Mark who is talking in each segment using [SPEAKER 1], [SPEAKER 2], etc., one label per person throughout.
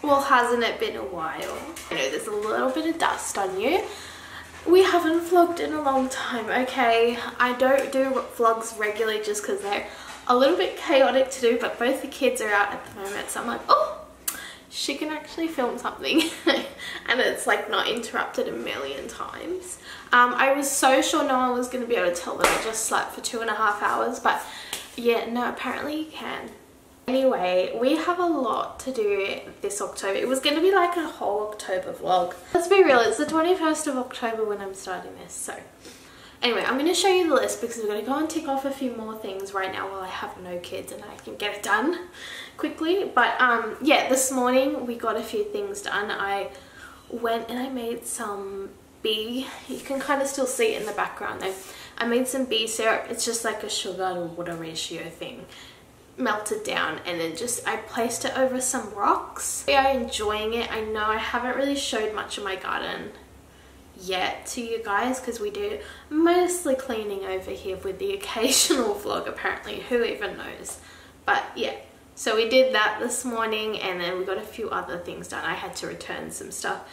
[SPEAKER 1] Well, hasn't it been a while? I know there's a little bit of dust on you. We haven't vlogged in a long time, okay? I don't do vlogs regularly just because they're a little bit chaotic to do, but both the kids are out at the moment, so I'm like, oh, she can actually film something and it's like not interrupted a million times. I was so sure no one was going to be able to tell that I just slept for 2.5 hours, but yeah, no, apparently you can. Anyway, we have a lot to do this October. It was going to be like a whole October vlog. Let's be real, it's the 21st of October when I'm starting this, so anyway, I'm going to show you the list because we're going to go and tick off a few more things right now while I have no kids and I can get it done quickly. But yeah, this morning we got a few things done. I went and I made some bee, you can kind of still see it in the background though. I made some bee syrup. It's just like a sugar to water ratio thing, melted down, and then just I placed it over some rocks. We are enjoying it. I know I haven't really showed much of my garden yet to you guys because we do mostly cleaning over here with the occasional vlog apparently, who even knows. But yeah, so we did that this morning and then we got a few other things done. I had to return some stuff,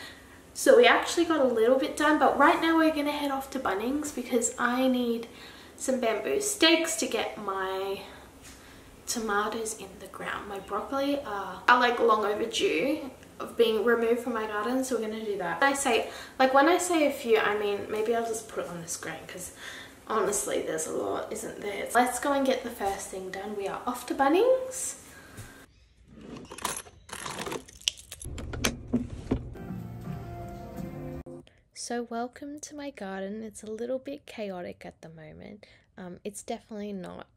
[SPEAKER 1] so we actually got a little bit done. But right now we're gonna head off to Bunnings because I need some bamboo stakes to get my tomatoes in the ground. My broccoli are like long overdue of being removed from my garden, so we're gonna do that. When I say a few, I mean maybe I'll just put it on the screen because honestly there's a lot, isn't there? Let's go and get the first thing done. We are off to Bunnings. So welcome to my garden. It's a little bit chaotic at the moment. It's definitely not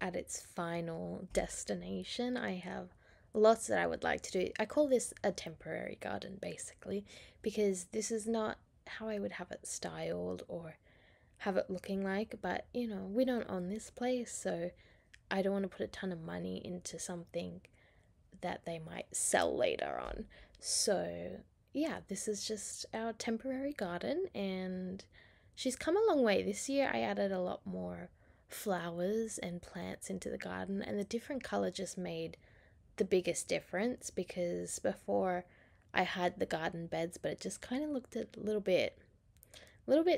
[SPEAKER 1] at its final destination. I have lots that I would like to do. I call this a temporary garden basically because this is not how I would have it styled or have it looking like, but you know, we don't own this place, so I don't want to put a ton of money into something that they might sell later on. So yeah, this is just our temporary garden and she's come a long way. This year I added a lot more flowers and plants into the garden, and the different color just made the biggest difference because before I had the garden beds but it just kind of looked a little bit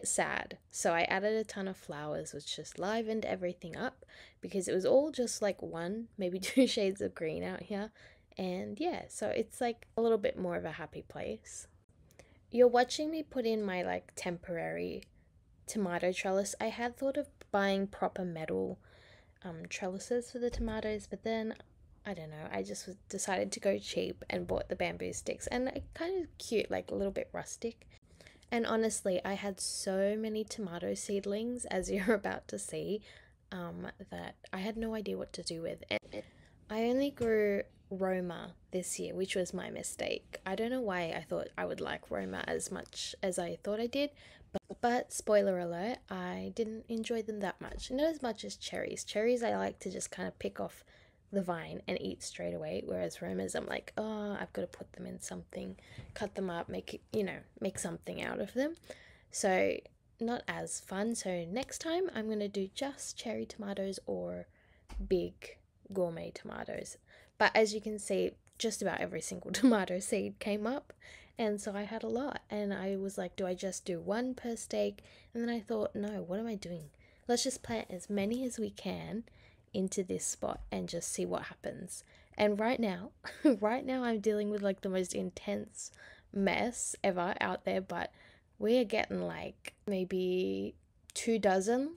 [SPEAKER 1] sad. So I added a ton of flowers which just livened everything up because it was all just like one, maybe two shades of green out here. And yeah, so it's like a little bit more of a happy place. You're watching me put in my like temporary tomato trellis. I had thought of buying proper metal trellises for the tomatoes, but then I don't know, I just decided to go cheap and bought the bamboo sticks, and kind of cute, like a little bit rustic. And honestly, I had so many tomato seedlings, as you're about to see, that I had no idea what to do with. And I only grew Roma this year, which was my mistake. I don't know why I thought I would like Roma as much as I thought I did, but spoiler alert, I didn't enjoy them that much. Not as much as cherries. Cherries I like to just kind of pick off the vine and eat straight away, whereas Romas I'm like, oh, I've got to put them in something, cut them up, make something out of them. So not as fun. So next time I'm going to do just cherry tomatoes or big gourmet tomatoes. But as you can see, just about every single tomato seed came up, and so I had a lot, and I was like, do I just do one per stake? And then I thought, no, what am I doing? Let's just plant as many as we can into this spot and just see what happens. And right now I'm dealing with like the most intense mess ever out there, but we are getting like maybe 24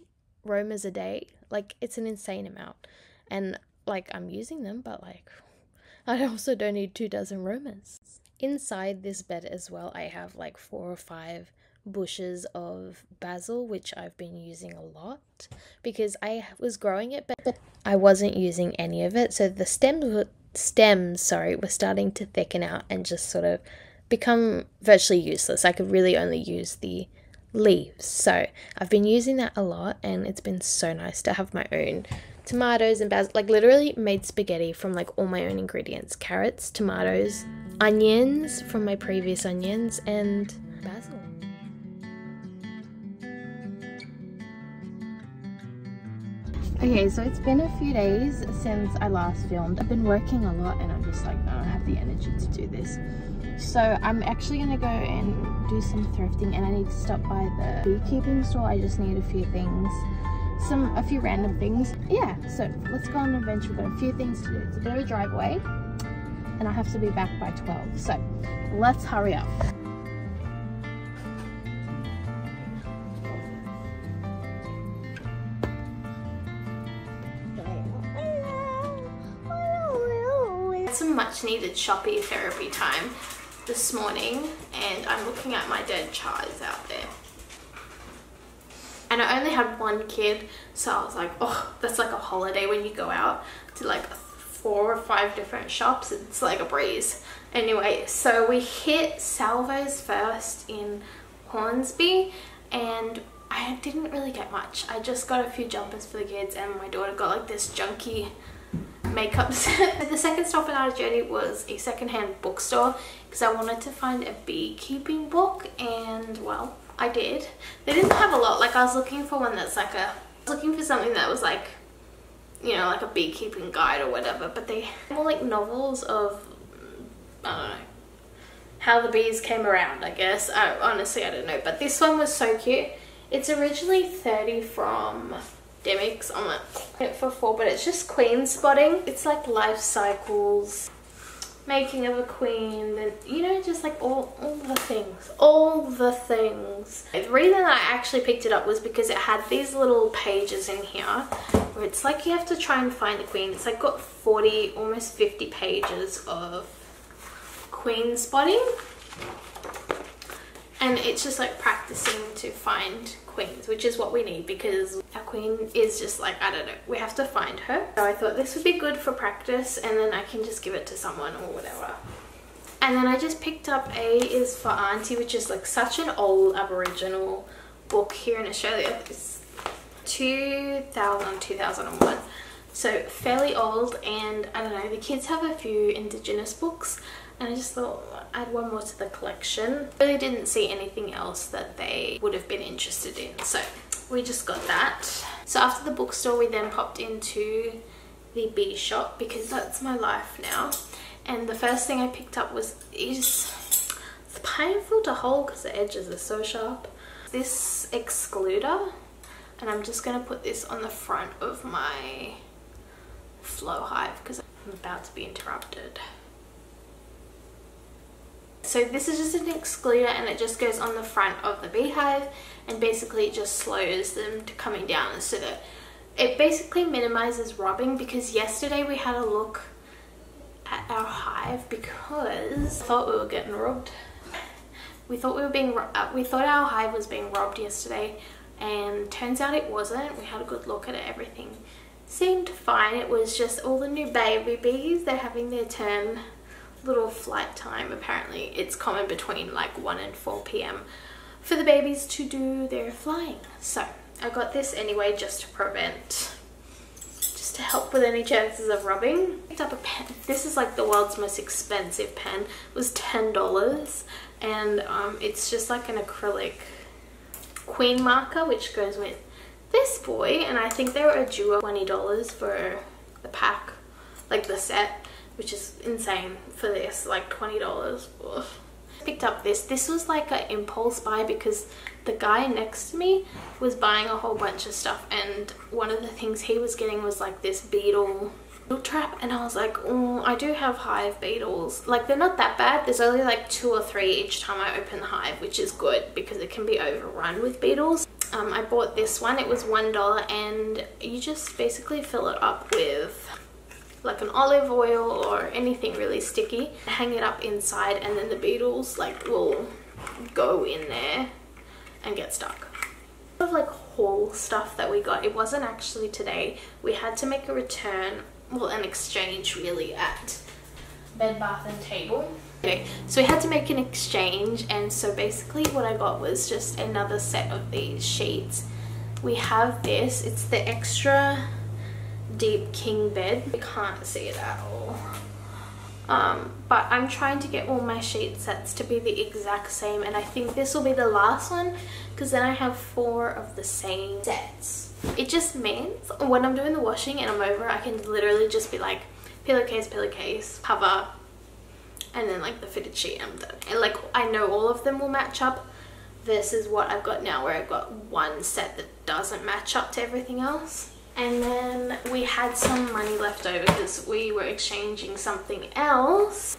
[SPEAKER 1] Romas a day. Like, it's an insane amount, and like I'm using them, but like I also don't need 24 Romas. Inside this bed as well, I have like 4 or 5 bushes of basil, which I've been using a lot because I was growing it, but I wasn't using any of it. So the stems were starting to thicken out and just sort of become virtually useless. I could really only use the leaves. So I've been using that a lot, and it's been so nice to have my own tomatoes and basil. Like, literally made spaghetti from like all my own ingredients: carrots, tomatoes, onions from my previous onions, and basil. Okay, so it's been a few days since I last filmed. I've been working a lot and I'm just like, I don't have the energy to do this. So I'm actually gonna go and do some thrifting, and I need to stop by the beekeeping store. I just need a few things, a few random things. Yeah, so let's go on an adventure. We've got a few things to do. It's a bit of a drive away and I have to be back by 12. So let's hurry up. Some much needed shoppy therapy time this morning, and I'm looking at my dead chars out there, and I only had one kid, so I was like, oh, that's like a holiday when you go out to like 4 or 5 different shops. It's like a breeze. Anyway, so we hit Salvo's first in Hornsby, and I didn't really get much. I just got a few jumpers for the kids, and my daughter got like this junky makeup set. The second stop in our journey was a secondhand bookstore because I wanted to find a beekeeping book, and well, I did. They didn't have a lot. Like, I was looking for one that's like looking for something that was like, you know, like a beekeeping guide or whatever, but they had more like novels of, I don't know, how the bees came around, I guess. Honestly, I don't know, but this one was so cute. It's originally 30 from Demix. I'm like it for 4, but it's just queen spotting. It's like life cycles, making of a queen, and you know, just like all the things. The reason I actually picked it up was because it had these little pages in here where it's like you have to try and find the queen. It's like got 40, almost 50 pages of queen spotting, and it's just like practicing to find queens, which is what we need because our queen is just like, I don't know, we have to find her. So I thought this would be good for practice, and then I can just give it to someone or whatever. And then I just picked up A is for Auntie, which is like such an old Aboriginal book here in Australia. It's 2001, so fairly old, and I don't know, the kids have a few Indigenous books, and I just thought I'd add one more to the collection. I really didn't see anything else that they would have been interested in, so we just got that. So after the bookstore, we then popped into the bee shop because that's my life now. And the first thing I picked up was it's painful to hold because the edges are so sharp. This excluder, and I'm just going to put this on the front of my flow hive because I'm about to be interrupted. So this is just an excluder, and it just goes on the front of the beehive, and basically it just slows them to coming down so that it basically minimizes robbing, because yesterday we had a look at our hive because I thought we were getting robbed. We thought our hive was being robbed yesterday, and turns out it wasn't. We had a good look at it. Everything seemed fine. It was just all the new baby bees, they're having their turn. Little flight time, apparently it's common between like 1 and 4 p.m. for the babies to do their flying. So I got this anyway just to help with any chances of rubbing. Picked up a pen. This is like the world's most expensive pen. It was $10, and it's just like an acrylic queen marker which goes with this boy, and I think they were a duo $20 for the pack, like the set, which is insane for this, like $20. Ugh. Picked up this was like an impulse buy because the guy next to me was buying a whole bunch of stuff, and one of the things he was getting was like this beetle trap, and I was like, oh, I do have hive beetles. Like, they're not that bad. There's only like 2 or 3 each time I open the hive, which is good because it can be overrun with beetles. I bought this one. It was $1, and you just basically fill it up with like an olive oil or anything really sticky, hang it up inside, and then the beetles like will go in there and get stuck. Of like haul stuff that we got. It wasn't actually today. We had to make a return, well, an exchange really, at Bed Bath and Table. Okay, so we had to make an exchange, and so basically what I got was just another set of these sheets. We have this, it's the extra deep king bed. You can't see it at all, but I'm trying to get all my sheet sets to be the exact same, and I think this will be the last one because then I have 4 of the same sets. It just means when I'm doing the washing and I'm over, I can literally just be like, pillowcase, cover, and then like the fitted sheet, I'm done. And like I know all of them will match up versus what I've got now where I've got one set that doesn't match up to everything else. And then we had some money left over because we were exchanging something else.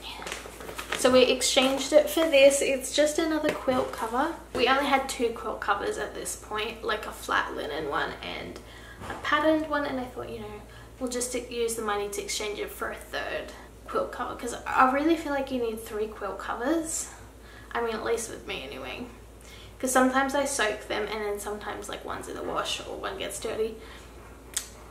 [SPEAKER 1] So we exchanged it for this. It's just another quilt cover. We only had 2 quilt covers at this point, like a flat linen one and a patterned one, and I thought, you know, we'll just use the money to exchange it for a 3rd quilt cover because I really feel like you need 3 quilt covers. I mean, at least with me anyway. Because sometimes I soak them and then sometimes like one's in the wash or one gets dirty.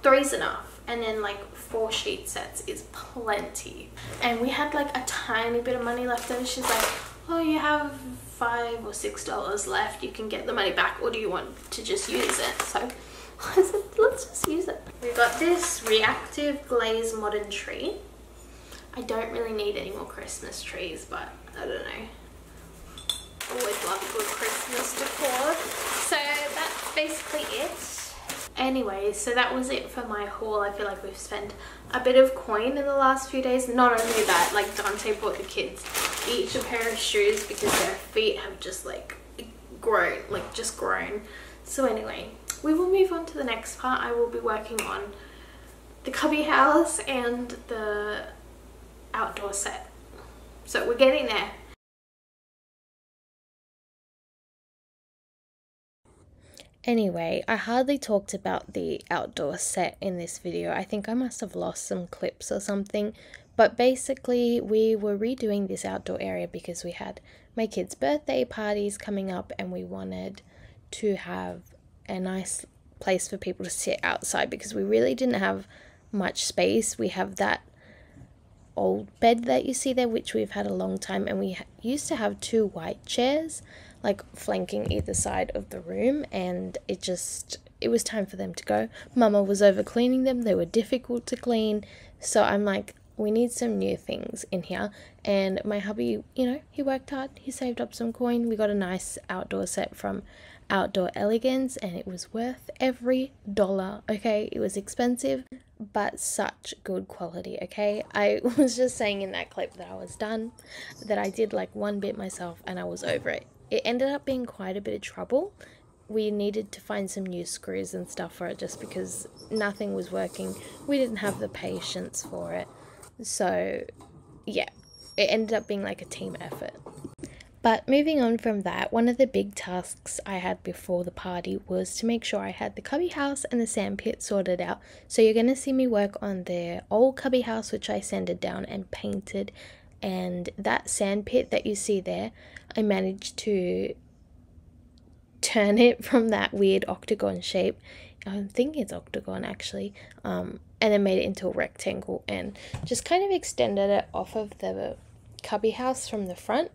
[SPEAKER 1] 3's enough. And then like 4 sheet sets is plenty. And we had like a tiny bit of money left over. She's like, oh, you have $5 or $6 left. You can get the money back, or do you want to just use it? So I said, let's just use it. We got this reactive glaze modern tree. I don't really need any more Christmas trees, but I don't know. Always love a good Christmas decor. So that's basically it. Anyway, so that was it for my haul. I feel like we've spent a bit of coin in the last few days. Not only that, like Dante bought the kids each a pair of shoes because their feet have just like grown, So anyway, we will move on to the next part. I will be working on the cubby house and the outdoor set. So we're getting there. Anyway, I hardly talked about the outdoor set in this video. I think I must have lost some clips or something. But basically, we were redoing this outdoor area because we had my kids' birthday parties coming up and we wanted to have a nice place for people to sit outside because we really didn't have much space. We have that old bed that you see there, which we've had a long time, and we used to have 2 white chairs like flanking either side of the room, and it was time for them to go. Mama was over cleaning them. They were difficult to clean, so I'm like, we need some new things in here. And my hubby, you know, he worked hard, he saved up some coin. We got a nice outdoor set from Outdoor Elegance and it was worth every dollar. Okay, it was expensive but such good quality. Okay, I was just saying in that clip that I was done, that I did like one bit myself and I was over it. It ended up being quite a bit of trouble. We needed to find some new screws and stuff for it just because nothing was working. We didn't have the patience for it. So yeah, it ended up being like a team effort. But moving on from that, one of the big tasks I had before the party was to make sure I had the cubby house and the sand pit sorted out. So you're going to see me work on the old cubby house, which I sanded down and painted. And that sand pit that you see there, I managed to turn it from that weird octagon shape. I think it's octagon actually. And then made it into a rectangle and just kind of extended it off of the cubby house from the front.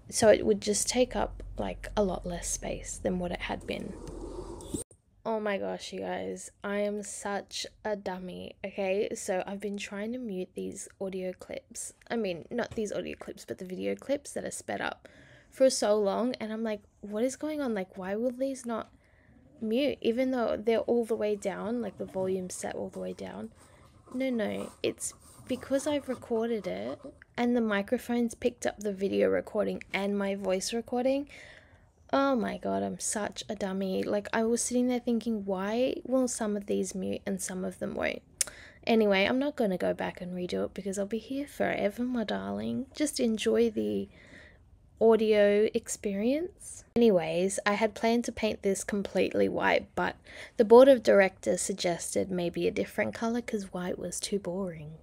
[SPEAKER 1] So it would just take up like a lot less space than what it had been. Oh my gosh, you guys, I am such a dummy. Okay, so I've been trying to mute these audio clips. I mean, not these audio clips, but the video clips that are sped up for so long. And I'm like, what is going on? Like, why will these not mute? Even though they're all the way down, like the volume's set all the way down. No, it's because I've recorded it and the microphones picked up the video recording and my voice recording. Oh my god, I'm such a dummy. Like, I was sitting there thinking, why will some of these mute and some of them won't? Anyway, I'm not going to go back and redo it because I'll be here forever, my darling. Just enjoy the audio experience. Anyways, I had planned to paint this completely white, but the board of directors suggested maybe a different color because white was too boring.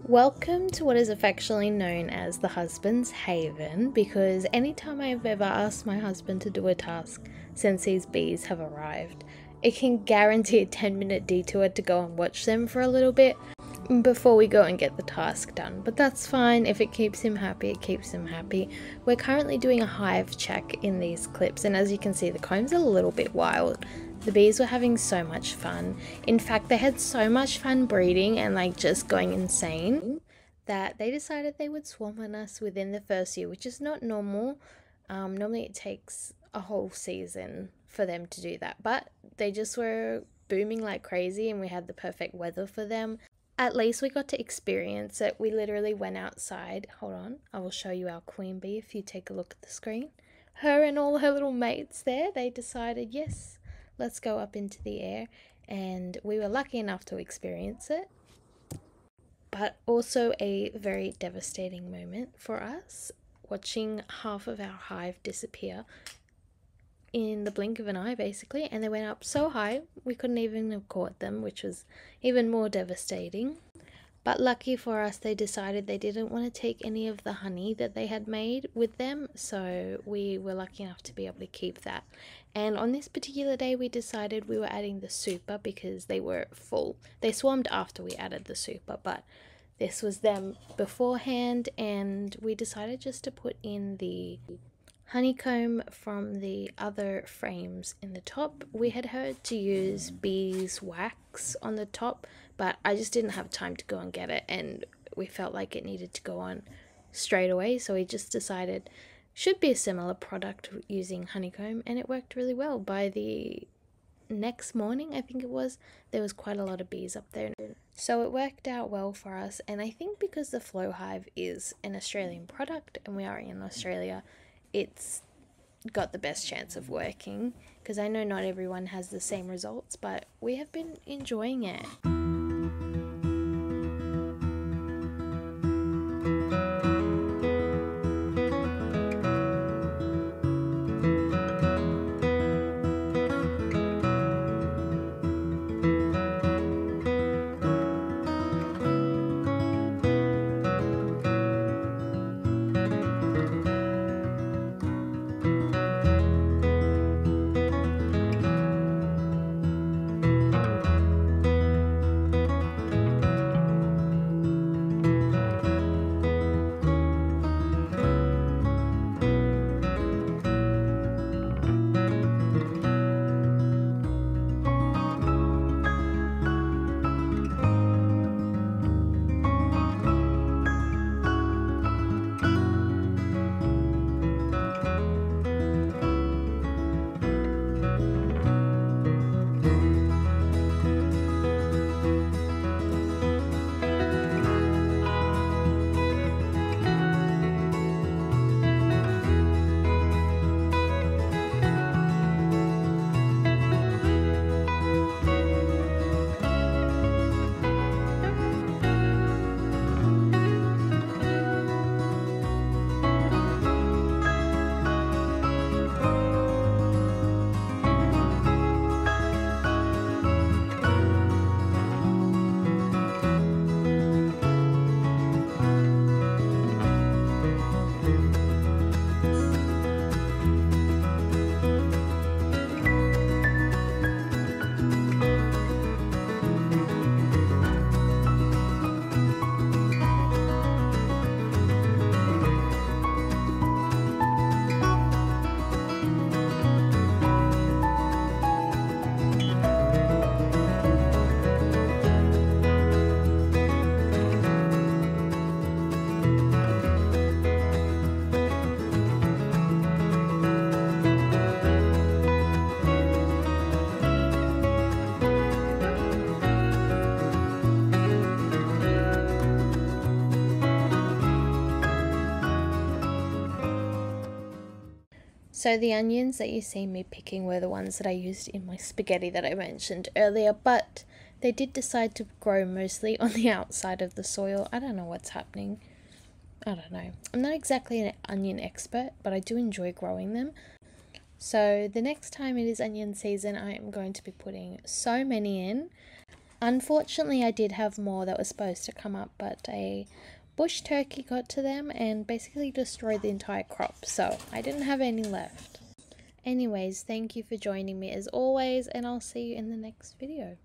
[SPEAKER 1] Welcome to what is affectionately known as the husband's haven, because anytime I've ever asked my husband to do a task since these bees have arrived, it can guarantee a 10-minute detour to go and watch them for a little bit before we go and get the task done. But that's fine. If it keeps him happy, it keeps him happy. We're currently doing a hive check in these clips, and as you can see, the comb's a little bit wild. The bees were having so much fun. In fact, they had so much fun breeding and like just going insane that they decided they would swarm on us within the first year, which is not normal. Normally it takes a whole season for them to do that, but they just were booming like crazy and we had the perfect weather for them. At least we got to experience it. We literally went outside. Hold on, I will show you our queen bee if you take a look at the screen. Her and all her little mates there, they decided, yes, let's go up into the air, and we were lucky enough to experience it. But also a very devastating moment for us, watching half of our hive disappear in the blink of an eye basically, and they went up so high we couldn't even have caught them, which was even more devastating. But lucky for us, they decided they didn't want to take any of the honey that they had made with them, so we were lucky enough to be able to keep that. And on this particular day, we decided we were adding the super because they were full. They swarmed after we added the super, but this was them beforehand, and we decided just to put in the honeycomb from the other frames in the top. We had heard to use beeswax on the top, but I just didn't have time to go and get it, and we felt like it needed to go on straight away, so we just decided should be a similar product using honeycomb, and it worked really well. By the next morning, I think it was, there was quite a lot of bees up there, so it worked out well for us. And I think because the Flow Hive is an Australian product and we are in Australia, it's got the best chance of working, because I know not everyone has the same results, but we have been enjoying it. So the onions that you see me picking were the ones that I used in my spaghetti that I mentioned earlier, but they did decide to grow mostly on the outside of the soil. I don't know what's happening. I don't know. I'm not exactly an onion expert, but I do enjoy growing them. So the next time it is onion season, I am going to be putting so many in. Unfortunately, I did have more that was supposed to come up, but a bush turkey got to them and basically destroyed the entire crop, so I didn't have any left. Anyways, thank you for joining me as always, and I'll see you in the next video.